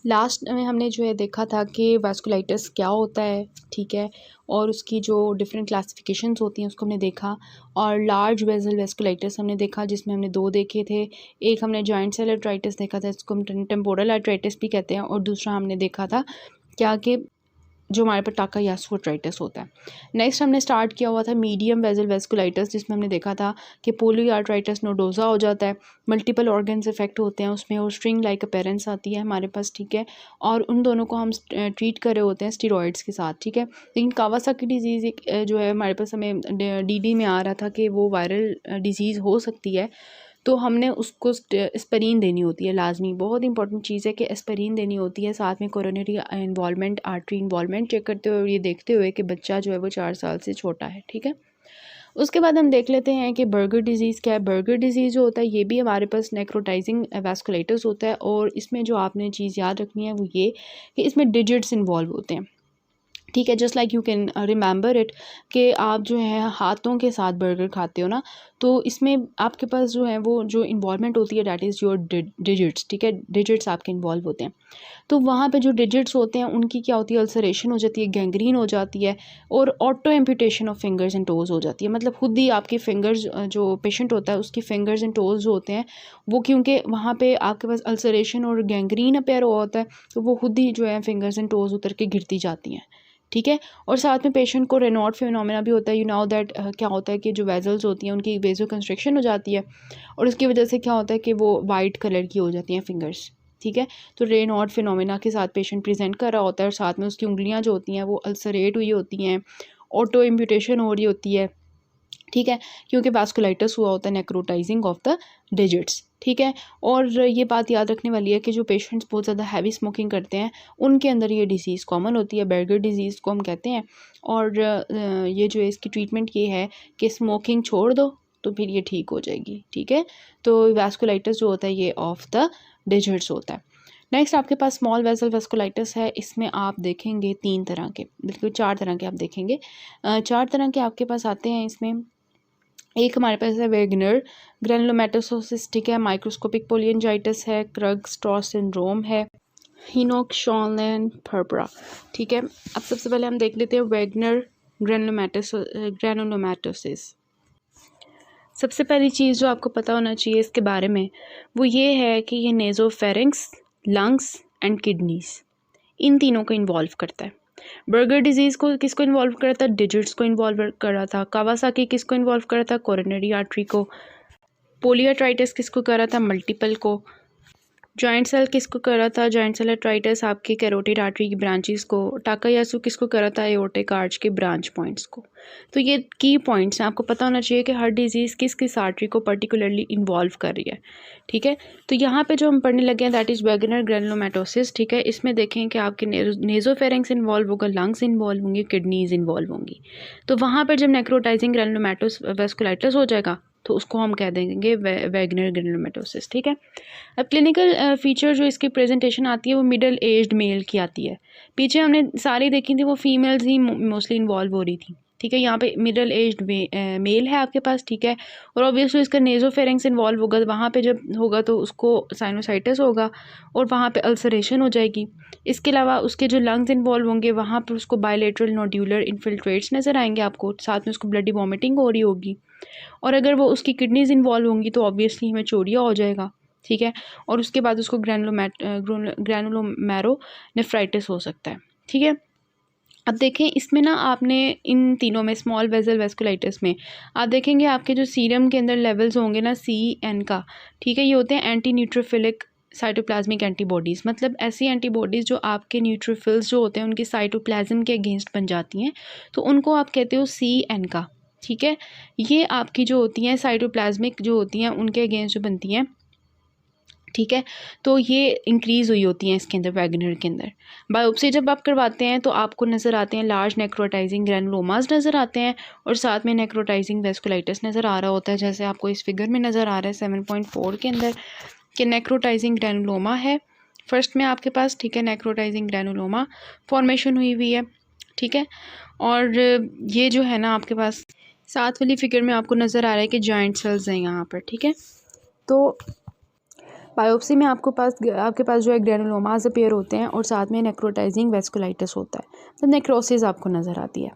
Last में हमने जो है देखा था कि वास्कुलाइटिस क्या होता है, ठीक है, और उसकी जो डिफरेंट क्लासिफिकेशंस होती हैं उसको हमने देखा। और लार्ज वेसल वास्कुलाइटिस हमने देखा जिसमें हमने दो देखे थे। एक हमने जॉइंट सेल आर्थराइटिस देखा था, इसको हम टेम्पोरल आर्थराइटिस भी कहते हैं, और दूसरा हमने देखा था क्या कि जो हमारे पर टाकायासु आर्थराइटिस होता है। नेक्स्ट हमने स्टार्ट किया हुआ था मीडियम वेसल वास्कुलाइटिस, जिसमें हमने देखा था कि पोली आर्थराइटिस नोडोजा हो जाता है, मल्टीपल ऑर्गन्स इफेक्ट होते हैं उसमें, और स्ट्रिंग लाइक अपीयरेंस आती है हमारे पास, ठीक है। और उन दोनों को हम ट्रीट कर रहे होते हैं स्टीरॉइड्स के साथ, ठीक है। लेकिन कावासाकी डिजीज़ एक जो है हमारे पास हमें डीडी में आ रहा था कि वो वायरल डिजीज़ हो सकती है, तो हमने उसको एस्पिरिन देनी होती है लाजमी। बहुत इंपॉर्टेंट चीज़ है कि एस्पिरिन देनी होती है, साथ में coronary involvement, artery involvement check करते हुए और ये देखते हुए कि बच्चा जो है वो 4 साल से छोटा है, ठीक है। उसके बाद हम देख लेते हैं कि बर्गर डिजीज़ क्या है। बर्गर डिजीज़ जो होता है ये भी हमारे पास नेक्रोटाइजिंग वास्कुलाइटिस होता है, और इसमें जो आपने चीज़ याद रखनी है वो ये कि इसमें डिजिट्स इन्वॉल्व होते हैं, ठीक है। Just like you can remember it कि आप जो है हाथों के साथ बर्गर खाते हो ना, तो इसमें आपके पास जो है वो जो इन्वॉल्वमेंट होती है डैट इज़ योर डिजिट्स, ठीक है। डिजिट्स आपके इन्वॉल्व होते हैं, तो वहाँ पे जो डिजिट्स होते हैं उनकी क्या होती है, अल्सरेशन हो जाती है, गैंग्रीन हो जाती है, और auto amputation of fingers and toes हो जाती है। मतलब खुद ही आपकी फिंगर्स, जो पेशेंट होता है उसकी फिंगर्स एंड टोज़ जो होते हैं वो, क्योंकि वहाँ पे आपके पास अल्सरेशन और गैंग्रीन अपेयर हुआ होता है, तो वो खुद ही जो है फिंगर्स एंड टोज़ उतर के गिरती जाती हैं, ठीक है। और साथ में पेशेंट को रेनॉल्ड फिनोमेना भी होता है। यू नो दैट क्या होता है कि जो वेजल्स होती हैं उनकी वेजो कंस्ट्रिक्शन हो जाती है, और उसकी वजह से क्या होता है कि वो वाइट कलर की हो जाती हैं फिंगर्स, ठीक है। तो रेनॉल्ड फिनोमेना के साथ पेशेंट प्रेजेंट कर रहा होता है, और साथ में उसकी उंगलियां जो होती हैं वो अल्सरेट हुई होती हैं, ऑटो इम्प्यूटेशन हो रही होती है, ठीक है, क्योंकि वास्कुलाइटिस हुआ होता है नेक्रोटाइजिंग ऑफ द डिजिट्स, ठीक है। और ये बात याद रखने वाली है कि जो पेशेंट्स बहुत ज़्यादा हैवी स्मोकिंग करते हैं उनके अंदर ये डिजीज़ कॉमन होती है, बर्गर डिजीज़ को हम कहते हैं। और ये जो है इसकी ट्रीटमेंट ये है कि स्मोकिंग छोड़ दो तो फिर ये ठीक हो जाएगी, ठीक है। तो वास्कुलाइटिस जो होता है ये ऑफ द डिजिट्स होता है। नेक्स्ट आपके पास स्मॉल वेसल वास्कुलाइटिस है, इसमें आप देखेंगे 3 तरह के, बिल्कुल 4 तरह के आप देखेंगे। 4 तरह के आपके पास आते हैं इसमें। एक हमारे पास है वेगनर ग्रेनुलोमैटोसिस, ठीक है, माइक्रोस्कोपिक पोलियंजाइटिस है, क्रग स्ट्रॉस सिंड्रोम है, हिनोक शॉनलेन पर्परा, ठीक है। अब सबसे पहले हम देख लेते हैं वेगनर ग्रेनुलोमैटोसिस। सबसे पहली चीज़ जो आपको पता होना चाहिए इसके बारे में वो ये है कि ये नेज़ोफेरिंक्स, लंग्स एंड किडनीज, इन तीनों को इन्वॉल्व करता है। बर्गर डिजीज़ को किसको इन्वॉल्व कर रहा था, डिजिट्स को इन्वॉल्व कर रहा था। कावासाकी किसको इन्वॉल्व कर रहा था, कोरोनरी आर्टरी को। पोलियाट्राइटिस किसको कर रहा था, मल्टीपल को। जॉइंट सेल किसको कर रहा था, जॉइंट सेल आर्थराइटिस आपकी कैरोटिड आर्टरी की ब्रांचेस को। टाकायासु किसको कर रहा था, एओर्टिक आर्च के ब्रांच पॉइंट्स को। तो ये की पॉइंट्स हैं, आपको पता होना चाहिए कि हर डिजीज़ किस किस आर्टरी को पर्टिकुलरली इन्वॉल्व कर रही है, ठीक है। तो यहाँ पे जो हम पढ़ने लगे हैं दैट इज़ वेगनर ग्रेनुलोमैटोसिस, ठीक है। इसमें देखें कि आपके नेज़ोफेरिंक्स इन्वॉल्व होगा, लंग्स इन्वॉल्व होंगी, किडनीज इन्वॉल्व होंगी। तो वहाँ पर जब नेक्रोटाइजिंग ग्रेनुलोमैटोस वास्कुलाइटिस हो जाएगा तो उसको हम कह देंगे वेगनर ग्रेनुलोमैटोसिस, ठीक है। अब क्लिनिकल फीचर जो इसकी प्रेजेंटेशन आती है वो मिडिल एज्ड मेल की आती है। पीछे हमने सारी देखी थी वो फीमेल्स ही मोस्टली इन्वॉल्व हो रही थी, ठीक है। यहाँ पे मिडिल एज्ड मेल है आपके पास, ठीक है। और ऑब्वियसली इसका नेज़ोफेरिंक्स इन्वॉल्व होगा, वहाँ पे जब होगा तो उसको साइनोसाइटिस होगा और वहाँ पे अल्सरेशन हो जाएगी। इसके अलावा उसके जो लंग्स इन्वॉल्व होंगे वहाँ पर उसको बायलेटरल नोड्यूलर इन्फिल्ट्रेट्स नज़र आएंगे आपको, साथ में उसको ब्लडी वॉमिटिंग हो रही होगी। और अगर वो उसकी किडनीज इन्वॉल्व होंगी तो ऑब्वियसली हमें चोरिया हो जाएगा, ठीक है। और उसके बाद उसको ग्रैनुलोमैरो नेफ्राइटिस हो सकता है, ठीक है। अब देखें इसमें ना आपने इन तीनों में स्मॉल वेसल वेस्कुलाइटिस में आप देखेंगे आपके जो सीरम के अंदर लेवल्स होंगे ना CN का, ठीक है, ये होते हैं एंटी न्यूट्रोफिलिक साइटोप्लाज्मिक एंटीबॉडीज़, मतलब ऐसी एंटीबॉडीज़ जो आपके न्यूट्रोफिल्स जो होते हैं उनके साइटोप्लाज्म के अगेंस्ट बन जाती हैं, तो उनको आप कहते हो CN का, ठीक है। ये आपकी जो होती हैं साइटोप्लाज्मिक जो होती हैं उनके अगेंस्ट जो बनती हैं, ठीक है। तो ये इंक्रीज़ हुई होती हैं इसके अंदर, वैगनर के अंदर। बायोप्सी जब आप करवाते हैं तो आपको नज़र आते हैं लार्ज नेक्रोटाइजिंग ग्रैनुलोमास नज़र आते हैं, और साथ में नेक्रोटाइजिंग वेस्कुलाइटिस नज़र आ रहा होता है, जैसे आपको इस फिगर में नज़र आ रहा है 7.4 के अंदर कि नेक्रोटाइजिंग ग्रैनुलोमा है फर्स्ट में आपके पास, ठीक है। नेक्रोटाइजिंग ग्रैनुलोमा फॉर्मेशन हुई हुई है, ठीक है। और ये जो है ना आपके पास 7 वाली फिगर में आपको नज़र आ रहा है कि जॉइंट सेल्स हैं यहाँ पर, ठीक है। तो बायोप्सी में आपके पास जो है ग्रेनुलोमास अपीयर होते हैं और साथ में नेक्रोटाइजिंग वेस्कुलाइटिस होता है, तो नेक्रोसिस आपको नज़र आती है।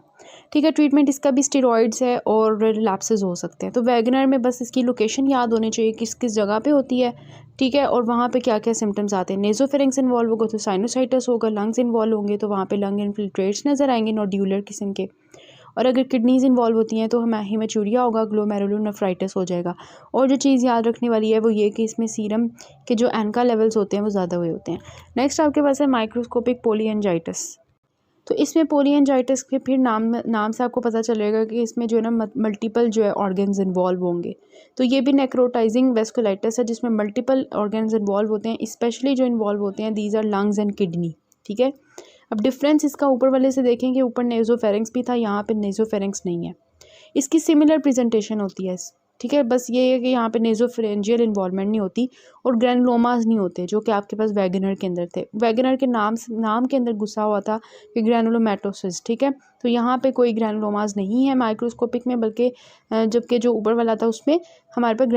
ठीक है, ट्रीटमेंट इसका भी स्टेरॉइड्स है और रिलैप्सेस हो सकते हैं। तो वैगनर में बस इसकी लोकेशन याद होनी चाहिए, किस किस जगह पे होती है, ठीक है, और वहाँ पे क्या क्या सिम्टम्स आते हैं। नेजोफेरिंक्स इन्वॉल्व होगा तो साइनोसाइटिस होगा, लंग्स इन्वॉल्व होंगे तो वहाँ पे लंग इन्फिल्ट्रेट्स नज़र आएंगे नोड्यूलर किस्म के, और अगर किडनीज़ इन्वॉल्व होती हैं तो हमें हेमेचूरिया होगा, ग्लोमेरुलोनेफ्राइटिस हो जाएगा। और जो चीज़ याद रखने वाली है वो ये कि इसमें सीरम के जो एनका लेवल्स होते हैं वो ज़्यादा हुए होते हैं। नेक्स्ट आपके पास है माइक्रोस्कोपिक पोलियंजाइटिस। तो इसमें पोलियंजाइटिस के फिर नाम से आपको पता चलेगा कि इसमें जो है ना मल्टीपल जो है ऑर्गन्स इन्वॉल्व होंगे। तो ये भी नेक्रोटाइजिंग वेस्कुलाइटिस है जिसमें मल्टीपल ऑर्गन्स इन्वॉल्व होते हैं, स्पेशली जो इन्वॉल्व होते हैं these are lungs and kidney. ठीक है, अब डिफरेंस इसका ऊपर वाले से देखेंगे, ऊपर नेजोफेरिंक्स भी था, यहाँ पे नेजोफेरिंक्स नहीं है। इसकी सिमिलर प्रेजेंटेशन होती है, ठीक है, बस ये है कि यहाँ पे नेजोफेरेंजियल इन्वॉल्वमेंट नहीं होती और ग्रैनुलोमास नहीं होते जो कि आपके पास वैगनर के अंदर थे। वैगनर के नाम के अंदर घुसा हुआ था कि ग्रैनुलोमैटोसिस। ठीक है, तो यहाँ पे कोई ग्रैनुलोमास नहीं है माइक्रोस्कोपिक में, बल्कि जबकि जो ऊपर वाला था उसमें हमारे पास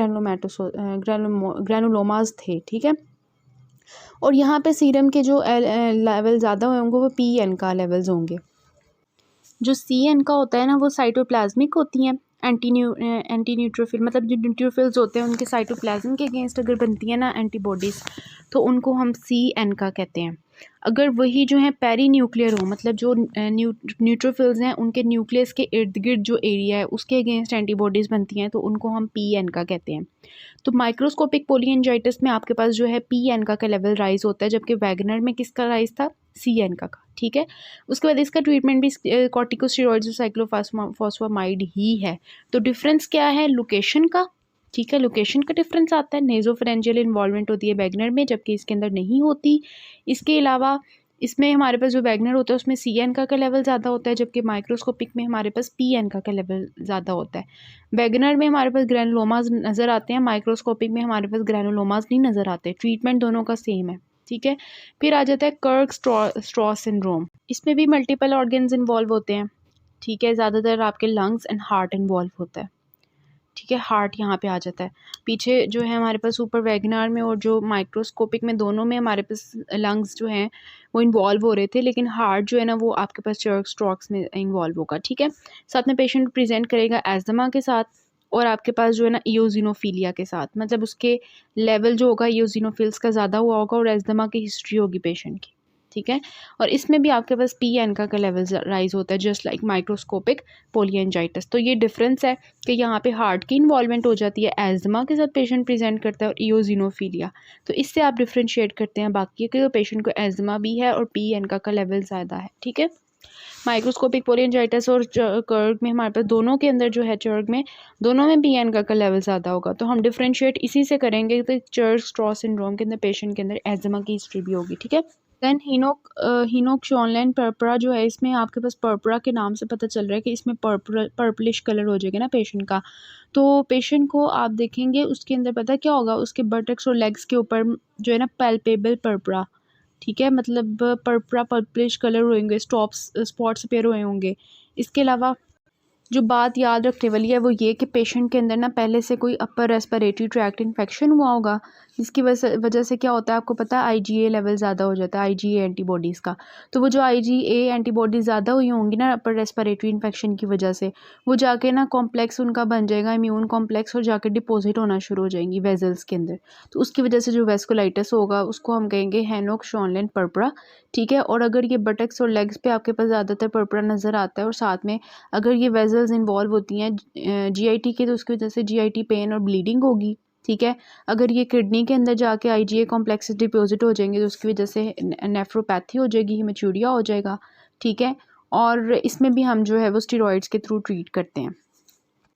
ग्रैनुलोमास थे। ठीक है, और यहाँ पे सीरम के जो लेवल ज़्यादा होंगे वो PN का लेवल्स होंगे। जो CN का होता है ना वो साइटोप्लाज्मिक होती हैं, एंटी न्यूट्रोफिल, मतलब जो न्यूट्रोफिल्स होते हैं उनके साइटोप्लाज्म के अगेंस्ट अगर बनती है ना एंटीबॉडीज़ तो उनको हम CN का कहते हैं। अगर वही जो है पेरी न्यूक्लियर हो, मतलब जो न्यूट्रोफिल्स हैं उनके न्यूक्लियस के इर्द गिर्द जो एरिया है उसके अगेंस्ट एंटीबॉडीज़ बनती हैं तो उनको हम PN का कहते हैं। तो माइक्रोस्कोपिक पोलियंजाइटिस में आपके पास जो है PN का लेवल राइज होता है, जबकि वैगनर में किसका राइज था, CN का। ठीक है, उसके बाद इसका ट्रीटमेंट भी कॉर्टिकोस्टेरॉइड्स और साइक्लोफॉस्फामाइड ही है। तो डिफरेंस क्या है, लोकेशन का। ठीक है, लोकेशन का डिफरेंस आता है, नेजोफेरेंजियल इन्वॉल्वमेंट होती है वैगनर में जबकि इसके अंदर नहीं होती। इसके अलावा इसमें हमारे पास जो वैगनर होता है उसमें CN का लेवल ज़्यादा होता है जबकि माइक्रोस्कोपिक में हमारे पास PN का लेवल ज़्यादा होता है। वैगनर में हमारे पास ग्रैनुलोमास नज़र आते हैं, माइक्रोस्कोपिक में हमारे पास ग्रैनुलोमास नहीं नज़र आते। ट्रीटमेंट दोनों का सेम है। ठीक है, फिर आ जाता है कर्क स्ट्रॉस सिंड्रोम। इसमें भी मल्टीपल ऑर्गन्स इन्वॉल्व होते हैं। ठीक है, ज़्यादातर आपके लंग्स एंड हार्ट इन्वॉल्व होता है। ठीक है, हार्ट यहाँ पे आ जाता है पीछे जो है हमारे पास ऊपर वैगनार में और जो माइक्रोस्कोपिक में, दोनों में हमारे पास लंग्स जो हैं वो इन्वॉल्व हो रहे थे, लेकिन हार्ट जो है ना वो आपके पास चर्क स्ट्रोक्स में इन्वॉल्व होगा। ठीक है, साथ में पेशेंट प्रेजेंट करेगा एस्थमा के साथ और आपके पास जो है ना इयोजिनोफीलिया के साथ, मतलब उसके लेवल जो होगा इयोजिनोफिल्स का ज़्यादा हुआ होगा और एस्थमा की हिस्ट्री होगी पेशेंट की। ठीक है, और इसमें भी आपके पास PN का लेवल राइज होता है जस्ट लाइक माइक्रोस्कोपिक पोलियंजाइटिस। तो ये डिफरेंस है कि यहाँ पे हार्ट की इन्वॉल्वमेंट हो जाती है, एज़मा के साथ पेशेंट प्रेजेंट करता है और इयोजिनोफीलिया। तो इससे आप डिफ्रेंशिएट करते हैं बाकी के पेशेंट को एज़मा भी है और PN का लेवल ज़्यादा है। ठीक है, माइक्रोस्कोपिक पोलियंजाइटिस और कर्ग में हमारे पास दोनों के अंदर जो है चर्ग में दोनों में PN का लेवल ज़्यादा होगा। तो हम डिफ्रेंशिएट इसी से करेंगे तो चर्ग स्ट्रॉस सिंड्रोम के अंदर पेशेंट के अंदर एज़मा की हिस्ट्री भी होगी। ठीक है, देन हिनोक शॉनलाइन पर्परा जो है, इसमें आपके पास पर्परा के नाम से पता चल रहा है कि इसमें पर्पलिश कलर हो जाएगा ना पेशेंट का। तो पेशेंट को आप देखेंगे उसके अंदर पता क्या होगा, उसके बटक्स और लेग्स के ऊपर जो है ना पैल्पेबल पर्परा, ठीक है, मतलब पर्परा पर्पलिश कलर होंगे, स्पॉट्स अपीयर हुए होंगे। इसके अलावा जो बात याद रखने वाली है वो ये कि पेशेंट के अंदर ना पहले से कोई अपर रेस्पिरेटरी ट्रैक्ट इन्फेक्शन हुआ होगा, जिसकी वजह से क्या होता है आपको पता है IgA लेवल ज़्यादा हो जाता है, IgA एंटीबॉडीज़ का। तो वो जो IgA एंटीबॉडीज़ ज़्यादा हुई होंगी ना अपर रेस्पिरेटरी इन्फेक्शन की वजह से, वो जाके ना कॉम्प्लेक्स उनका बन जाएगा इम्यून कॉम्प्लेक्स और जाके डिपॉजिट होना शुरू हो जाएंगी वेजल्स के अंदर। तो उसकी वजह से जो वेस्कुलाइटिस होगा उसको हम कहेंगे हेनोक शॉनलाइन पर्परा। ठीक है, और अगर ये बटक्स और लेग्स पे आपके पास ज़्यादातर पर्परा नज़र आता है और साथ में अगर ये वेजल्स इन्वॉल्व होती हैं GIT के, तो उसकी वजह से GIT पेन और ब्लीडिंग होगी। ठीक है, अगर ये किडनी के अंदर जाके IgA कॉम्प्लेक्सेस डिपॉजिट हो जाएंगे तो उसकी वजह से नेफ्रोपैथी हो जाएगी, हेमेचूरिया हो जाएगा। ठीक है, और इसमें भी हम जो है वो स्टेरॉइड्स के थ्रू ट्रीट करते हैं।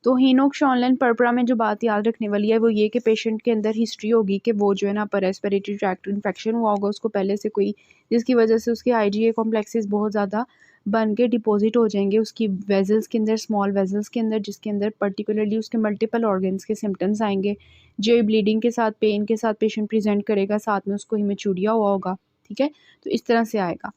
तो हिनोक शॉनलाइन पर्परा में जो बात याद रखने वाली है वो ये कि पेशेंट के अंदर हिस्ट्री होगी कि वो जो है ना अपर रेस्पिरेटरी ट्रैक्ट इन्फेक्शन हुआ होगा उसको पहले से कोई, जिसकी वजह से उसके IgA कॉम्प्लेक्सेस बहुत ज़्यादा बन के डिपॉजिट हो जाएंगे उसकी वेजल्स के अंदर, स्मॉल वेजल्स के अंदर, जिसके अंदर पर्टिकुलरली उसके मल्टीपल ऑर्गन्स के सिम्टम्स आएंगे। जे ब्लीडिंग के साथ, पेन के साथ पेशेंट प्रेजेंट करेगा, साथ में उसको हिमेचूरिया हुआ होगा। ठीक है, तो इस तरह से आएगा।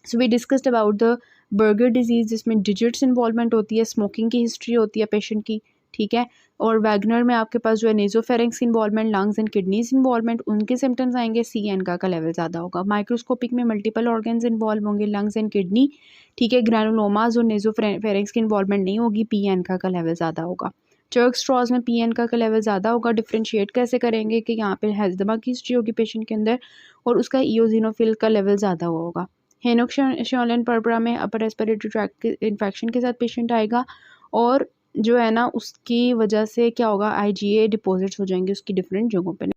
So we discussed about the Buerger disease जिसमें डिजिट्स इन्वॉल्वमेंट होती है, स्मोकिंग की हिस्ट्री होती है पेशेंट की। ठीक है। और वैगनर में आपके पास जो है nasopharynx involvement, lungs and kidneys involvement, उनके सिम्टम्स आएंगे, सी एन का लेवल ज़्यादा होगा। माइक्रोस्कोपिक में मल्टीपल ऑर्गन्स इन्वॉल्व होंगे, लंग्स एंड किडनी, ठीक है। ग्रैनुलोमाज और नेजोफेरिंक्स की इन्वॉल्वमेंट नहीं होगी, पी एन का लेवल ज़्यादा होगा। चर्क स्ट्रॉज में पी एन का लेवल ज़्यादा होगा। डिफ्रेंशिएट कैसे करेंगे कि यहाँ पे हेज़मा की हिस्ट्री होगी पेशेंट के अंदर और उसका ईओसिनोफिल का लेवल ज़्यादा होगा। हेनोक-शॉलेन पर्परा में अपर रेस्पिरेटरी ट्रैक्ट के इन्फेक्शन के साथ पेशेंट आएगा और जो है ना उसकी वजह से क्या होगा, आईजीए डिपॉजिट्स हो जाएंगे उसकी डिफरेंट जगहों पे।